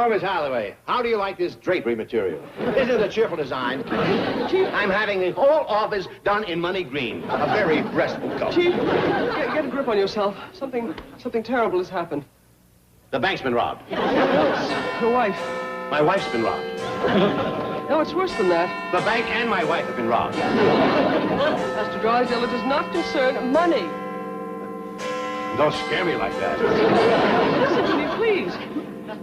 Hello, Miss Holloway. How do you like this drapery material? Isn't it a cheerful design? Chief, I'm having the whole office done in money green. A very restful color. Chief, get a grip on yourself. Something terrible has happened. The bank's been robbed. Your wife. My wife's been robbed. No, it's worse than that. The bank and my wife have been robbed. Mr. Drysdale, it does not concern money. Don't scare me like that. Listen to me, please.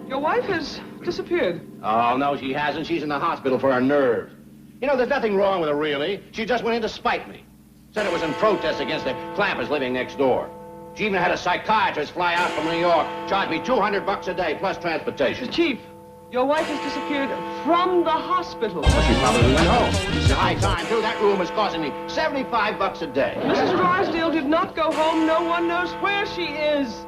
Your wife has disappeared. Oh, no, she hasn't. She's in the hospital for her nerves. You know, there's nothing wrong with her, really. She just went in to spite me. Said it was in protest against the clampers living next door. She even had a psychiatrist fly out from New York, charge me $200 a day plus transportation. Chief, your wife has disappeared from the hospital. Well, she probably went home. It's a high time, too. That room is costing me $75 a day. Mrs. Drysdale did not go home. No one knows where she is.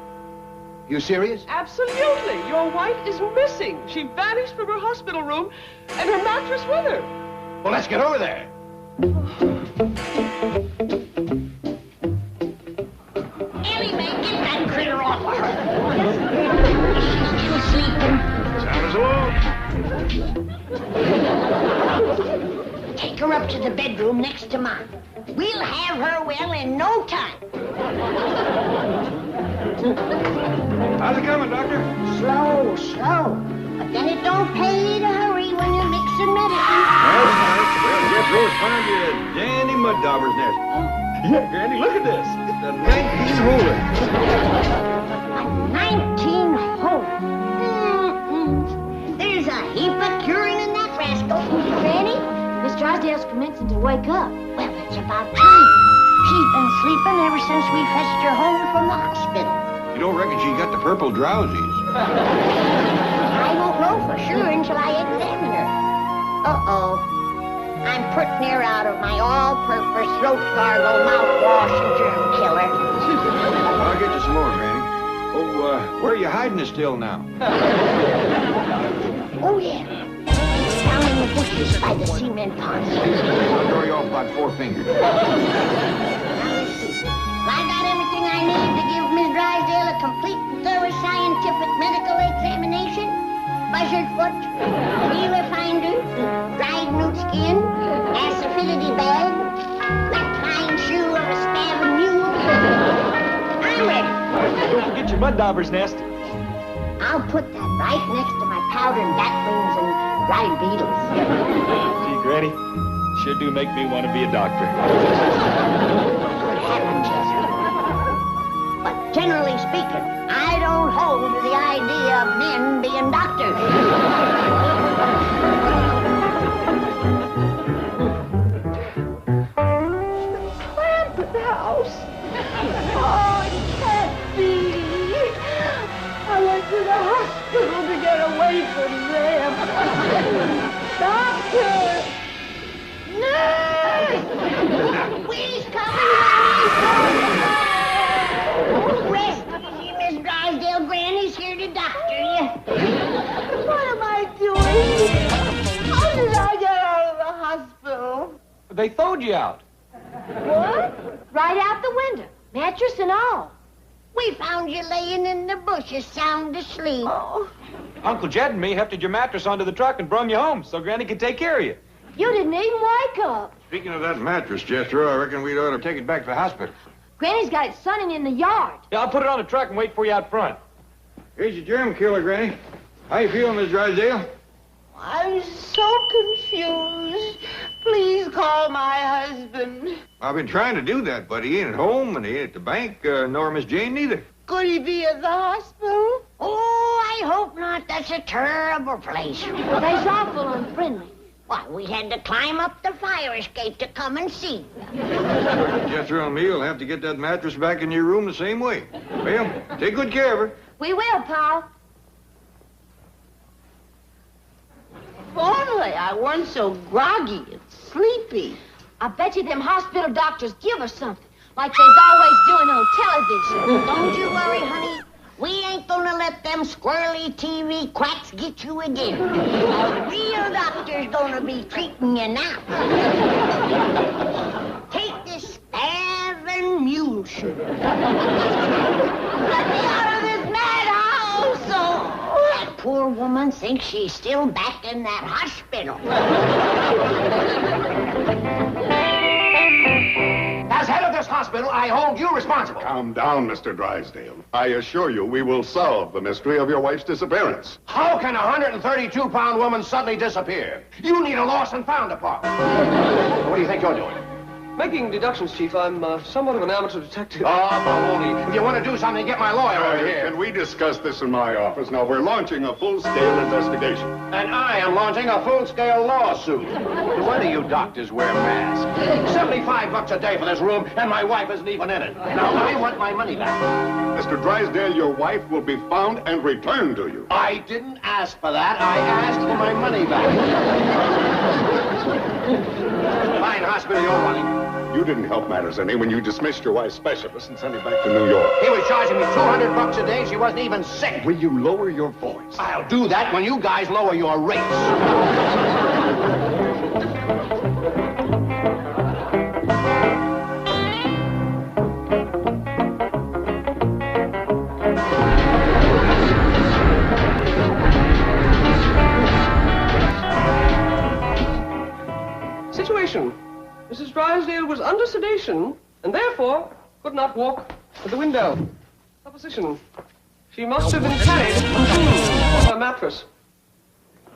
You serious? Absolutely. Your wife is missing. She vanished from her hospital room, and her mattress with her. Well, let's get over there. Ellie, man, get that critter off of her. She's still sleeping. Sound as alone. Take her up to the bedroom next to mine. We'll have her well in no time. How's it coming, Doctor? Slow, slow. But then it don't pay to hurry when you're mixing medicine. That's nice. Well, Jethro's found you a dandy mud dauber's nest. Yeah, Granny, look at this. It's a 19-holer. A 19-hole. There's a heap of curing in that rascal. Granny, Miss Drysdale's commencing to wake up. Well, it's about time. She's been sleeping ever since we fetched her home from the hospital. You don't reckon she got the purple drowsies? I won't know for sure until I examine her. Uh-oh. I'm pretty near out of my all-purpose throat gargle, mouthwash, and germ killer. I'll get you some more, Granny. Oh, where are you hiding it still now? Oh, yeah. Down in the bushes by the cement pond. I'll throw you off about 4 fingers. Now, let's see. I got everything I need to give Miss Drysdale a complete and thorough scientific medical examination. Buzzard foot, feeler finder, dried newt skin, acidity bag, that fine shoe of a spavin mule. I'm ready. Don't forget your mud dauber's nest. I'll put that right next to my powdered batlings and dried beetles. Gee, Granny, sure do make me want to be a doctor. Good heavens, yes. But generally speaking, I don't hold to the idea of men being doctors. Clamp at the house. Oh, it can't be. I went to the hospital to get away from them. Doctor! Nurse! We's coming, honey! Rest easy, Miss Drysdale. Granny's here to doctor you. What am I doing? How did I get out of the hospital? They throwed you out. What? Right out the window. Mattress and all. We found you laying in the bushes, sound asleep. Oh, Uncle Jed and me hefted your mattress onto the truck and brung you home so Granny could take care of you. you didn't even wake up. Speaking of that mattress, Jethro, I reckon we'd ought to take it back to the hospital. Granny's got it sunning in the yard. Yeah, I'll put it on the truck and wait for you out front. Here's your germ killer, Granny. How you feeling, Miss Drysdale? I'm so confused. Please call my husband. I've been trying to do that, but he ain't at home and he ain't at the bank, nor Miss Jane neither. Could he be at the hospital? Oh, I hope not. That's a terrible place. Well, they's awful unfriendly. Why, we had to climb up the fire escape to come and see. Jethro and me will have to get that mattress back in your room the same way. Well, take good care of her. We will, pal. If only I weren't so groggy and sleepy. I bet you them hospital doctors give her something, like they's always doing on television. Don't you worry, honey. We ain't gonna let them squirrely TV quacks get you again. A real doctor's gonna be treating you now. Take this spavin mule sugar. Let me out of this madhouse! Oh, that poor woman thinks she's still back in that hospital. As head of this hospital, I hold you responsible. Calm down, Mr. Drysdale. I assure you we will solve the mystery of your wife's disappearance. How can a 132-pound woman suddenly disappear? You need a lost and found department. What do you think you're doing? Making deductions, Chief. I'm somewhat of an amateur detective. Oh, baloney. If you want to do something, get my lawyer over here. Can we discuss this in my office? Now, we're launching a full-scale investigation. And I am launching a full-scale lawsuit. Why do you doctors wear masks? $75 a day for this room, and my wife isn't even in it. Now, I want my money back. Mr. Drysdale, your wife will be found and returned to you. I didn't ask for that. I asked for my money back. Fine hospital you're running. You didn't help matters any when you dismissed your wife's specialist and sent her back to New York. He was charging me $200 a day. She wasn't even sick. Will you lower your voice? I'll do that when you guys lower your rates. Situation. Mrs. Drysdale was under sedation and therefore could not walk to the window. Supposition. She must have been carried on her mattress.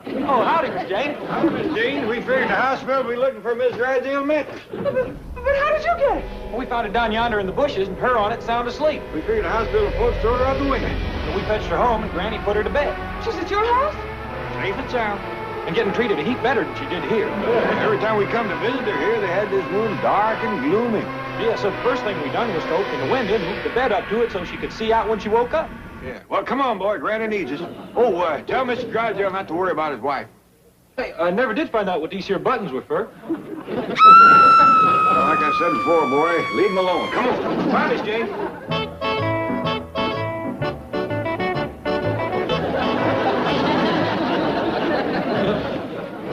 Oh, howdy, Miss Jane. Howdy, Miss Jane. We figured the hospital will be looking for Miss Drysdale mattress. But how did you get it? Well, we found it down yonder in the bushes and her on it sound asleep. We figured the hospital folks threw her out the window. So we fetched her home and Granny put her to bed. She's at your house? Safe and sound. And getting treated a heap better than she did here. Every time we come to visit her here, they had this room dark and gloomy. Yeah, so the first thing we done was to open the window and move the bed up to it so she could see out when she woke up. Yeah. Well, come on, boy. Granny needs us. Oh, tell Mr. Drysdale not to worry about his wife. Hey, I never did find out what these here buttons were for. Well, like I said before, boy, leave him alone. Come on. Bye, Miss Jane.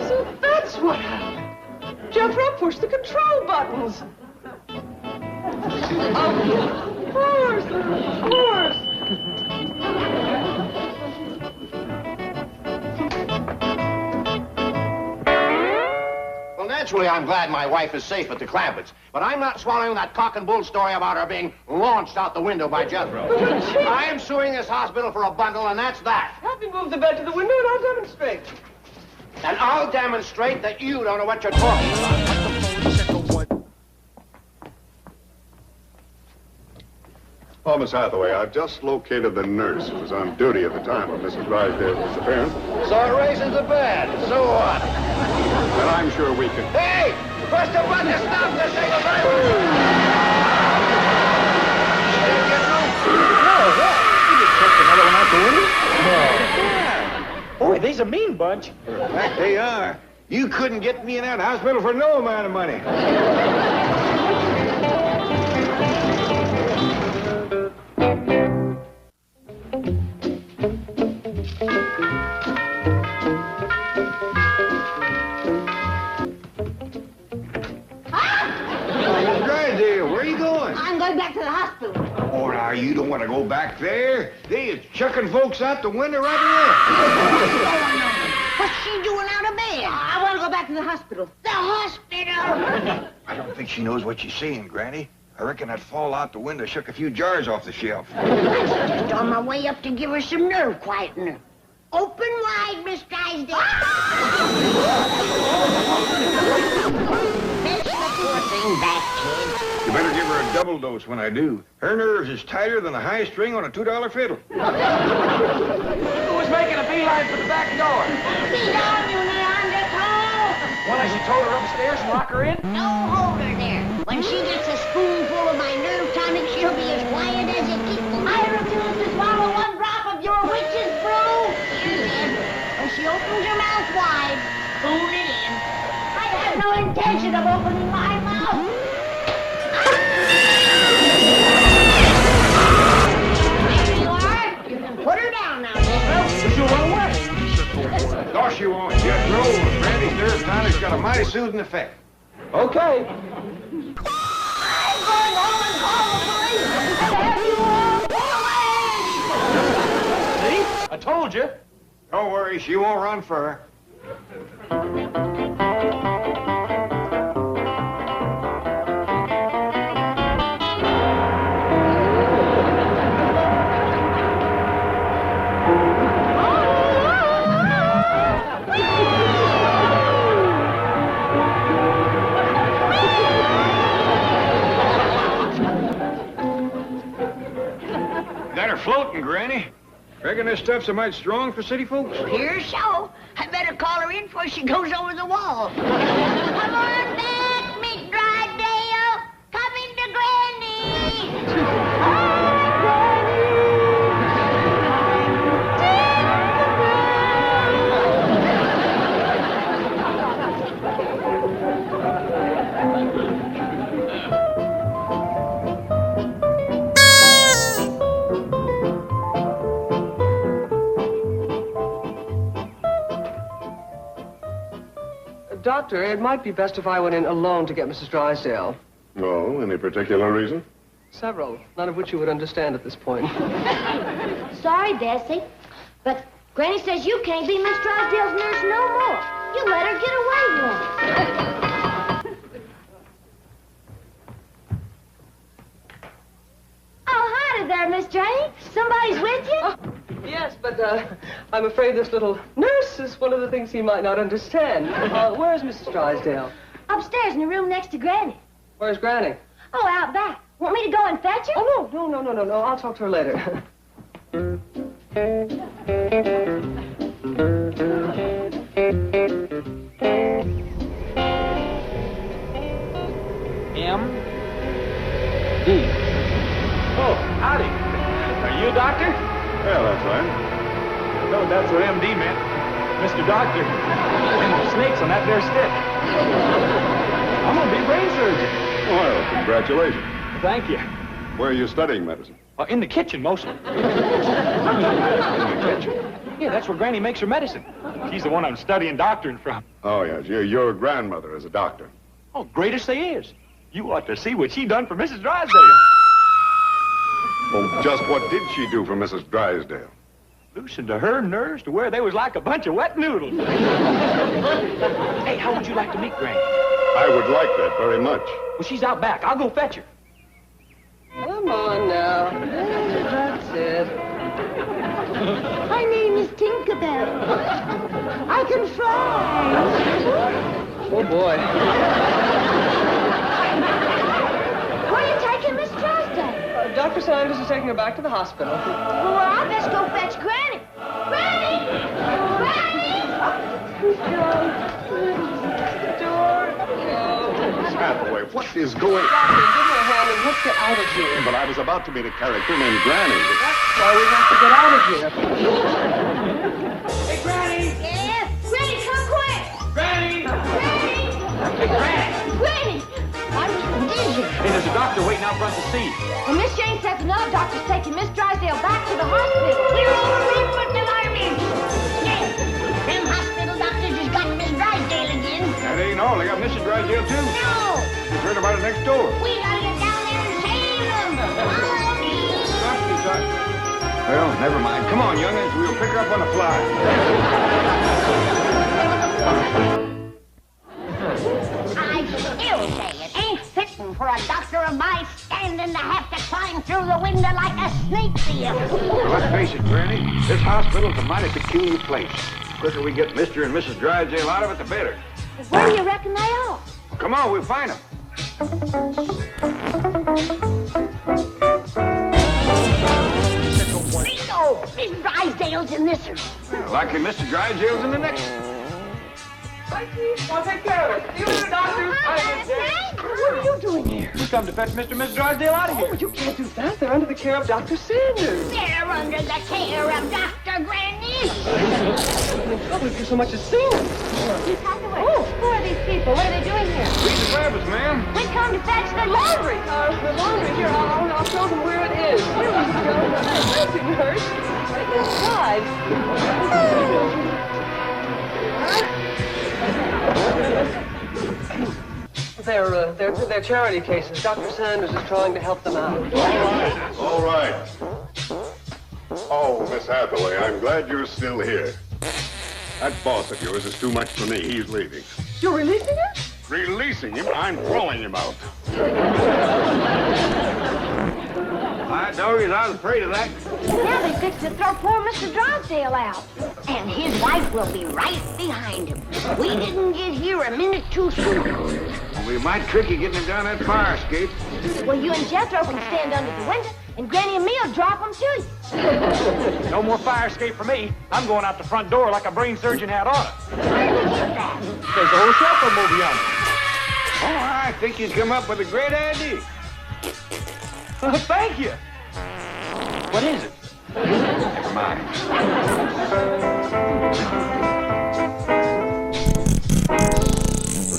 So that's what happened. Jethro pushed the control buttons. Of course. Well, naturally, I'm glad my wife is safe at the Clampett's, but I'm not swallowing that cock and bull story about her being launched out the window by Jethro. I am suing this hospital for a bundle, and that's that. Help me move the bed to the window and I'll demonstrate. And I'll demonstrate that you don't know what you're talking about. Oh, Miss Hathaway, I've just located the nurse who was on duty at the time of Mrs. Drysdale's disappearance. So it raises the bed. So what? And I'm sure we can... Hey! Push the button to stop this thing! Another one out the window? Boy, they's a mean bunch. In fact, they are. You couldn't get me in that hospital for no amount of money. Miss Drysdale, where are you going? I'm going back to the hospital. Oh, now, you don't want to go back there. They is chucking folks out the window right What's she doing out of bed? I want to go back to the hospital. The hospital! I don't think she knows what she's saying, Granny. I reckon that fall out the window shook a few jars off the shelf. I was just on my way up to give her some nerve quietener. Open wide, Miss Drysdale. Fetch the poor thing back, kid. You better give her a double dose when I do. Her nerves is tighter than the high string on a $2 fiddle. Who was making a beeline for the back door? Be down, you Neanderthal! Well, as you told her upstairs and lock her in? No, hold her there. When she gets a spoonful of my nerve tonic, she'll be as quiet as a kitten. I refuse to swallow one drop of your witch's brew. Here's it. When she opens her mouth wide, spoon it in. I have no intention of opening my mouth. There you are. You can put her down now, Jethro. She'll run away. Of course you won't, Jethro. Granny's nerve tonic's got a mighty soothing effect. Okay. I'm going home and call the police and have you all put away. See? I told you. Don't worry, she won't run for her. Got her floating, Granny. Reckon this stuff's a mite strong for city folks? Here so. I better call her in before she goes over the wall. Come on back, Miss Drysdale. Come into Granny. Doctor, it might be best if I went in alone to get Mrs. Drysdale. Oh, any particular reason? Several, none of which you would understand at this point. Sorry, Bessie, but Granny says you can't be Miss Drysdale's nurse no more. You let her get away once. Oh, howdy there, Miss Jane. Somebody's with you? Oh, yes, but I'm afraid this little nurse is one of the things he might not understand. Where's Mrs. Drysdale? Upstairs in the room next to Granny. Where's Granny? Oh, out back. Want me to go and fetch her? Oh, no. I'll talk to her later. M.D. Oh, howdy. Are you a doctor? Yeah, that's right. No, that's what M.D. meant. Mr. Doctor. And snakes on that there stick. I'm going to be a brain surgeon. Well, congratulations. Thank you. Where are you studying medicine? In the kitchen, mostly. In the kitchen? Yeah, that's where Granny makes her medicine. She's the one I'm studying doctoring from. Oh, yes. Your grandmother is a doctor. Oh, greatest they is. You ought to see what she done for Mrs. Drysdale. Well, just what did she do for Mrs. Drysdale? Loosened to her nerves to where they was like a bunch of wet noodles. Hey, how would you like to meet Granny? I would like that very much. Well, she's out back. I'll go fetch her. Come on now. That's it. My name is Tinkerbell. I can fly. Oh, boy. Where are you taking Miss Drysdale? Dr. Sanders is taking her back to the hospital. Well, I best go fetch Granny. Granny! Miss Hathaway, what is going on? Doctor, give me a hand and let's get out of here. But I was about to meet a character named Granny. That's why we have to get out of here. Hey, Granny! Yeah? Granny, come quick! Granny! Granny! Hey, Granny! Granny! I was dizzy. Hey, there's a doctor waiting out front to see you. Well, Miss Jane says another doctor's taking Miss Drysdale back to the hospital. We're overrun with alarming. Yes, them hospital doctors has got Miss Drysdale again. That ain't all. They got Mrs. Drysdale, too. No, Just heard about it next door. we gotta get down there and save them. Well, never mind. Come on, youngins. We'll pick her up on the fly. I still say it ain't fitting for a doctor of my standing to have to climb through the window like a snake thief. Well, let's face it, Granny. This hospital's a mighty peculiar place. The quicker we get Mr. and Mrs. Drysdale out of it, the better. Where do you reckon they are? Come on, we'll find them. Bingo! Miss Drysdale's in this one. Likely Mr. Drysdale's in the next one. I'll take care of it. See you later, doctor. What are you doing here? We come to fetch Mr. and Mrs. Drysdale out of Oh, here. you can't do that. They're under the care of Dr. Sanders. They're under the care of Dr. Granny. I'm in trouble if you so much as seen them. Oh, who are these people? What are they doing here? Read the service, ma'am. We come to fetch the laundry. The laundry. Here, I'll show them where it is. Here we go. Dressing nurse. Right inside. They're charity cases. Dr. Sanders is trying to help them out. All right. Oh, Miss Hathaway, I'm glad you're still here. That boss of yours is too much for me. He's leaving. You're releasing her? Releasing him? I'm throwing him out. I told you I was afraid of that. Now they fixed to throw poor Mr. Drysdale out. And his wife will be right behind him. We didn't get here a minute too soon. We might trick you getting him down that fire escape. Well, you and Jethro can stand under the window, and Granny and me will drop them to you. No more fire escape for me. I'm going out the front door like a brain surgeon had on it. Where did you get that? There's a whole Sheffer movie on it. Oh, I think he's come up with a great idea. Thank you. What is it? Never mind.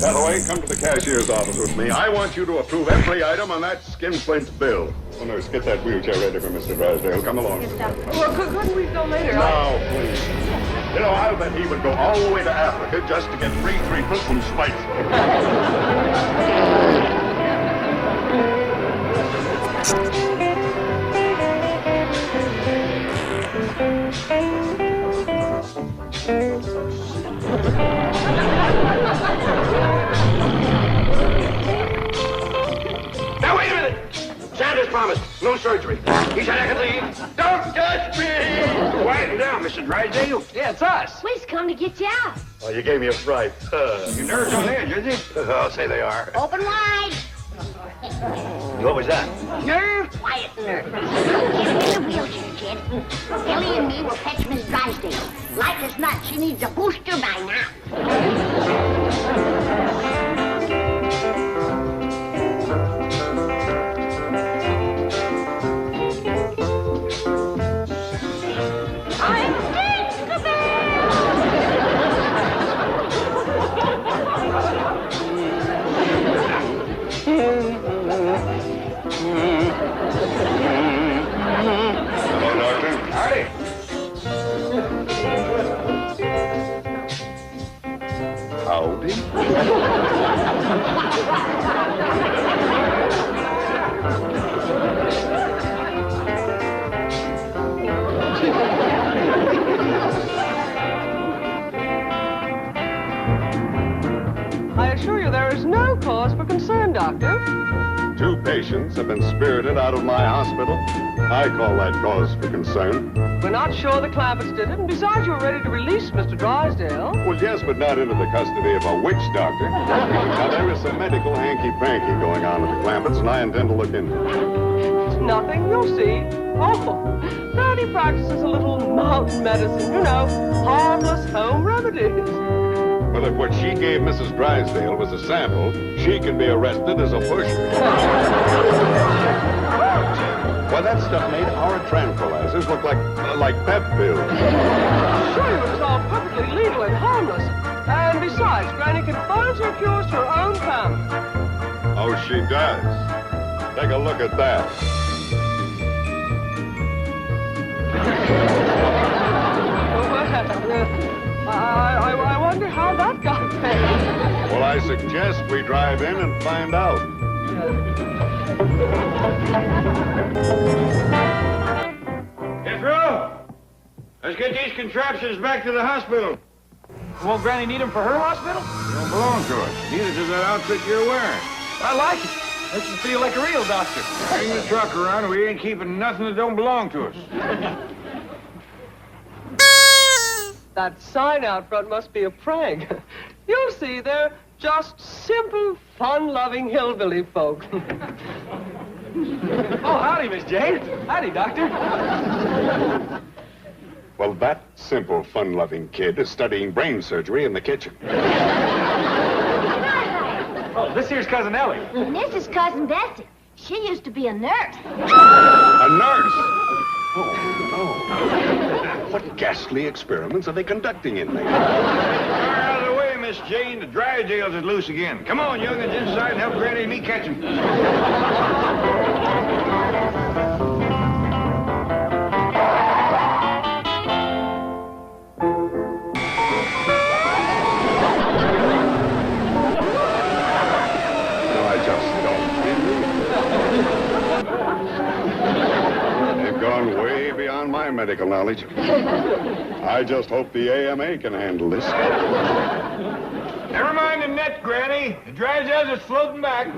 Hathaway, come to the cashier's office with me. I want you to approve every item on that skinflint bill. Oh, nurse, get that wheelchair ready for Mr. Drysdale. Come along. Well, couldn't we go later? No, please. You know, I'll bet he would go all the way to Africa just to get free treatment from Schweitzer. Now, wait a minute! Sanders promised no surgery. He said I could leave. Don't touch me! Quiet down, Mr. Drysdale. Yeah, it's us. We've come to get you out. Oh, you gave me a fright. Your nerves on edge, is it? I'll say they are. Open wide. What was that? Nerve, quiet nerve. Get him in the wheelchair, kid. Ellie and me will fetch Miss Drysdale. Like as not, she needs a booster by now. I'm Hello, Doctor. Howdy. Howdy. I assure you there is no cause for concern, Doctor. 2 patients have been spirited out of my hospital. I call that cause for concern. We're not sure the Clampetts did it, and besides, you were ready to release Mr. Drysdale. Well, yes, but not into the custody of a witch doctor. Now, there is some medical hanky-panky going on with the Clampetts, and I intend to look into it. It's nothing, you'll see. Oh, Bertie practices a little mountain medicine, you know, harmless home remedies. Well, if what she gave Mrs. Drysdale was a sample, she can be arrested as a pusher. Why, that stuff made our tranquilizers look like pep pills. I assure you it was all perfectly legal and harmless. And besides, Granny confines her cures to her own family. Oh, she does. Take a look at that. I wonder how that got there. Well, I suggest we drive in and find out. Jethro, let's get these contraptions back to the hospital. Won't Granny need him for her hospital? They don't belong to us. Neither does that outfit you're wearing. I like it. Makes me feel like a real doctor. Bring the truck around, or we ain't keeping nothing that don't belong to us. That sign out front must be a prank. You'll see, they're just simple, fun-loving hillbilly folk. Oh, howdy, Miss Jane. Howdy, Doctor. Well, that simple, fun-loving kid is studying brain surgery in the kitchen. Oh, this here's Cousin Ellie. And this is Cousin Bessie. She used to be a nurse. A nurse? Oh. What ghastly experiments are they conducting in there? Out of the way, Miss Jane. The Drysdales is loose again. Come on, young'uns, inside and help Granny and me catch him. I just don't believe it. They've gone way beyond my my medical knowledge. I just hope the AMA can handle this. Never mind the net, Granny. The Drysdales is floating back.